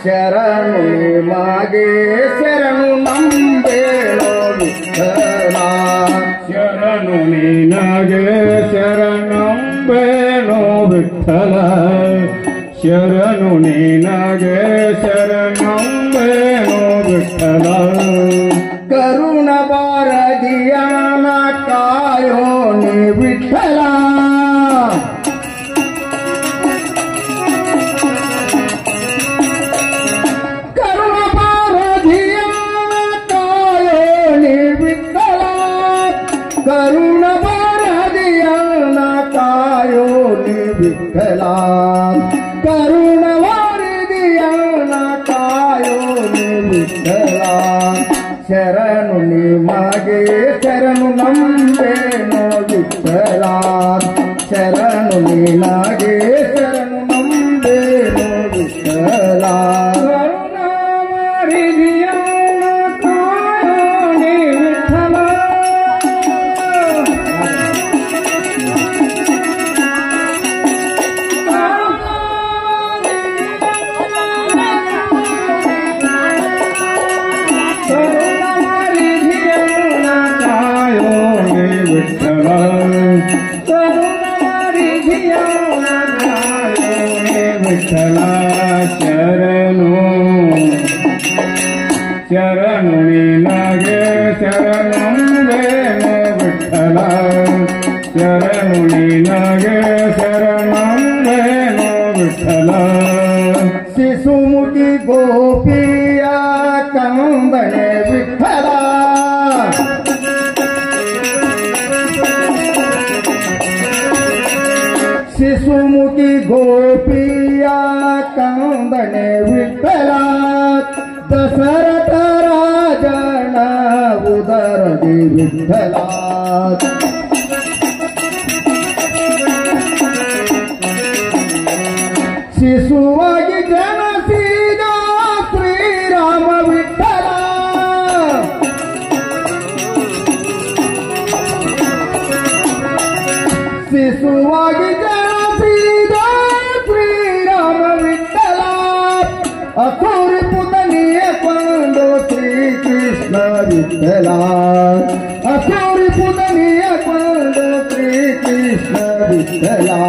ಶರಣು ನಿಮಗೆ ಶರಣು ನಂಬೇಣೋ ವಿಠಲ ಶರಣು ನಿನಗೆ ಶರಣಂಬೇಣೋ ವಿಠಲ ಶರಣು ನಿನಗೆ ಶರಣಂಬೇಣೋ ವಿಠಲ ಕರುಣ ಬಾರದಿಯಾನ ಕಾಯೋ ನಿ ವಿಠಲ करुण बारदियान कायो नि विठला करुण बारदियान कायो नि विठला शरणु निಮಗೆ शरणु ನಂಬೇನೋ ವಿಠಲ शरणु ನಿನಗೆ शरणु ನಂಬೇನೋ ವಿಠಲ ಕರುಣ ಬಾರದಿಯಾನ ಕಾಯೋ ನಿ ವಿಠಲ ಶರಣು ಶರಣು ನಿನಗೆ ಶರಣಂಬೇನೋ ವಿಠಲ ಶರಣು ನಿನಗೆ ಶರಣಂಬೇನೋ ವಿಠಲ ಶಿಶುಮುಖಿ ಗೋಪಿಯ ಕಂದನೆ ವಿಠಲ ಶಿಶುಮುಖಿ ಗೋಪಿಯ ಕಂದನೆ ವಿಠಲ ದಶರಥ ರಾಜನ ಉದರದಿ ವಿಠಲ ಶಿಶುವಾಗಿ ಜನಿಸಿದ ಶ್ರೀರಾಮ ವಿಠಲ ಶಿಶುವಾಗಿ अखोरी पुतनिये पंडो श्री कृष्ण विठला अखोरी पुतनिये पंडो श्री कृष्ण विठला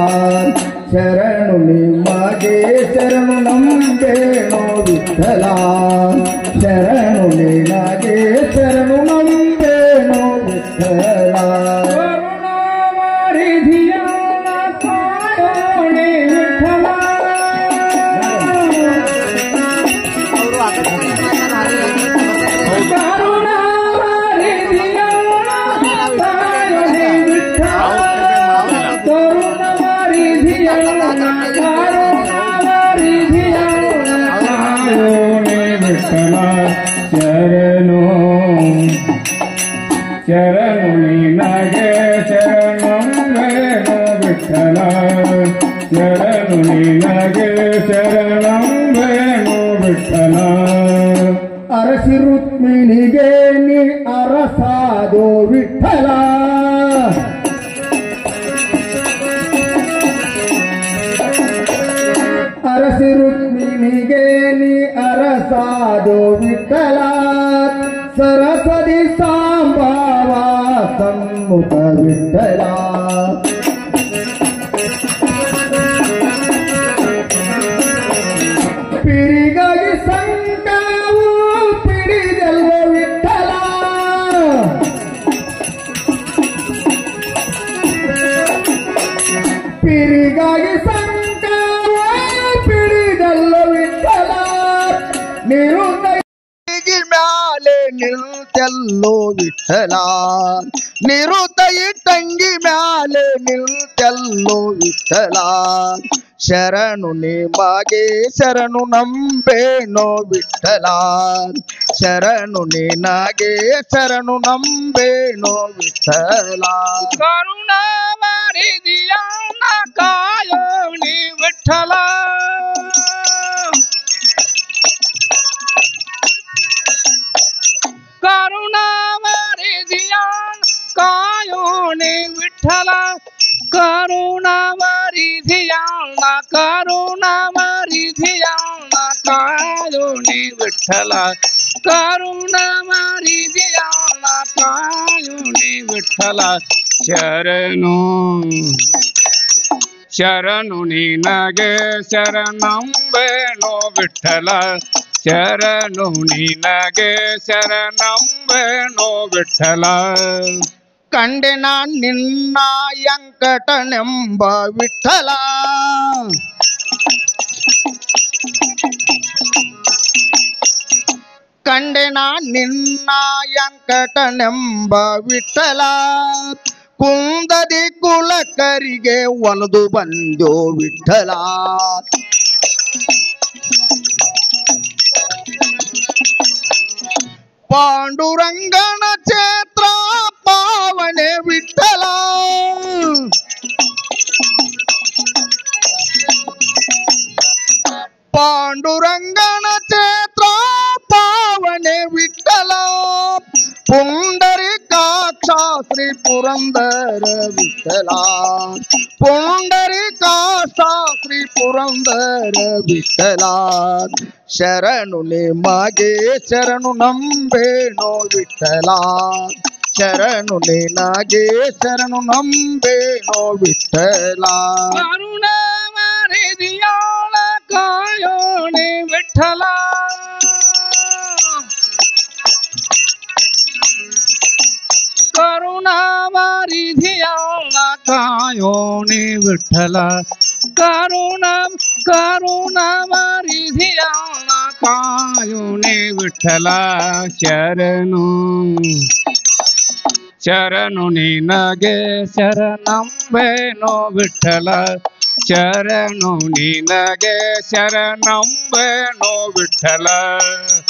शरणु निಮಗೆ शरणु ನಂಬೇನೋ ವಿಠಲ शरणु ನಿನಗೆ शरणु ನಂಬೇನೋ ವಿಠಲ ಶರಣು ಶರಣು ನಿನಗೆ ಶರಣಂಬೇನೋ ವಿಠಲ ಶರಣು ನಿನಗೆ ಶರಣಂಬೇನೋ ವಿಠಲ ಅರಸಿ ರುಕ್ಮಿಣಿಗೆ ನೀ ಅರಸಾದೋ ವಿಠಲ ಅರಸಿ ರುಕ್ಮಿಣಿಗೆ ನೀ ಅರಸಾದೋ ವಿಠಲ ಸರಸ್ವತಿ ಸಾಂಬವ ಸಮ್ಮುಖ ವಿಠಲ ಪಿರಿಗಾಗಿ ಸಂಕವು ಪಿಡಿದೆಲ್ವ ವಿಠಲ ಪಿರಿಗಾಗಿ ಸಂಕವ ಪಿಡಿದಲ್ಲ ವಿಠಲ ನಿರುತ ಮ್ಯಾಲೆ ನಿಲ್ತೆಲ್ಲೋ ವಿಠಲ ನಿರುತ ಇಟ್ಟಂಗಿ ಮ್ಯಾಲೆ ನಿಲ್ತೆಲ್ಲೋ ವಿಠಲ ಶರಣು ನಿಮಗೆ ಶರಣು ನಂಬೇನೋ ವಿಠಲ ಶರಣು ನಿನಗೆ ಶರಣು ನಂಬೇನೋ ವಿಠಲ ಕರುಣಾವಾರಿದಿಯಾನ ಕಾಯೋ ನೀ ವಿಠಲ ಕರುಣಾವಾರಿದಿಯಾನ ಕಾಯೋ ನೀ ವಿಠಲ ಕರುಣಾವಾರಿದಿಯಾನ ಕರುಣಾವಾರಿದಿಯಾನ ಕಾಯೋ ನೀ ವಿಠಲ ಕರುಣಾವಾರಿದಿಯಾನ ಕಾಯೋ ನೀ ವಿಠಲ ಶರಣು ಶರಣು ನಿನಗೆ ಶರಣಂಬೇನೋ ವಿಠಲ ಶರಣು ನಿನಗೆ ಶರಣಂಬೇನೋ ವಿಠಲ ಕಂಡೆ ನಾನ್ ನಿನ್ನ ವೆಂಕಟನೆಂಬ ವಿಠಲ ಕಂಡೆ ನಾನ್ ನಿನ್ನ ವೆಂಕಟನೆಂಬ ವಿಠಲ ಕುಂದದಿ ಕುಲಕರಿಗೆ ಒಲದು ಬಂದೋ ವಿಠಲ ಪಾಂಡುರಂಗನ ಕ್ಷೇತ್ರ ಪಾವನೆ ವಿಠಲ ಪಾಂಡುರಂಗನ ಕ್ಷೇತ್ರ ಪಾವನೆ ವಿಠಲ ಪುಂಡರೀಕಾಕ್ಷ ಶ್ರೀ ಪುರಂದರ ವಿಠಲ ಪುಂಡರೀಕಾಕ್ಷ ಶ್ರೀ ಪುರಂದರ ವಿಠಲ ಶರಣು ನಿಮಗೆ ಶರಣು ನಂಬೇನೋ ವಿಠಲ ಶರಣು ನಿನಗೆ ಶರಣು ನಂಬೇನೋ ವಿಠಲ ಕರುಣಾವಾರಿದಿಯಾನ ಕಾಯೋ ನೀ ವಿಠಲ ಕರುಣಾವಾರಿದಿಯಾನ ಕಾಯೋ ನೀ ವಿಠಲ ಕರುಣಾವಾರಿದಿಯಾನ ಕಾಯೋ ನೀ ವಿಠಲ ಶರಣು ಶರಣು ನಿನಗೆ ಶರಣಂಬೇನೋ ವಿಠಲ ಶರಣು ನಿನಗೆ ಶರಣಂಬೇನೋ ವಿಠಲ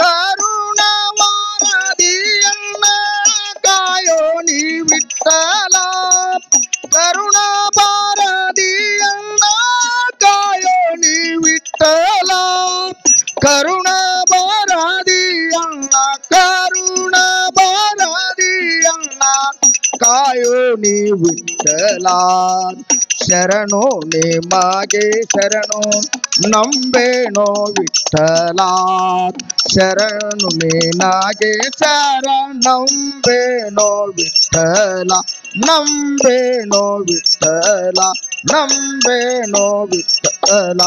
ಕರುಣಾವಾರದಿಯನ್ನ ಕಾಯೋ ನೀ ವಿಠಲ ಕರುಣಾವಾರದಿಯನ್ನ ಕಾಯೋ ನೀ ವಿಠಲ ಕರುಣಾವಾರದಿಯನ್ನ ಕರುಣಾವಾರದಿಯನ್ನ ಕಾಯೋ ನೀ ವಿಠಲ ಶರಣು ನಿಮಗೆ ಶರಣು ನಂಬೇನೋ ವಿಠಲ ಶರಣು ನಿನಗೆ ಶರಣಂಬೇನೋ ವಿಠಲ ನಂಬೇನೋ ವಿಠಲ ನಂಬೇನೋ ವಿಠಲ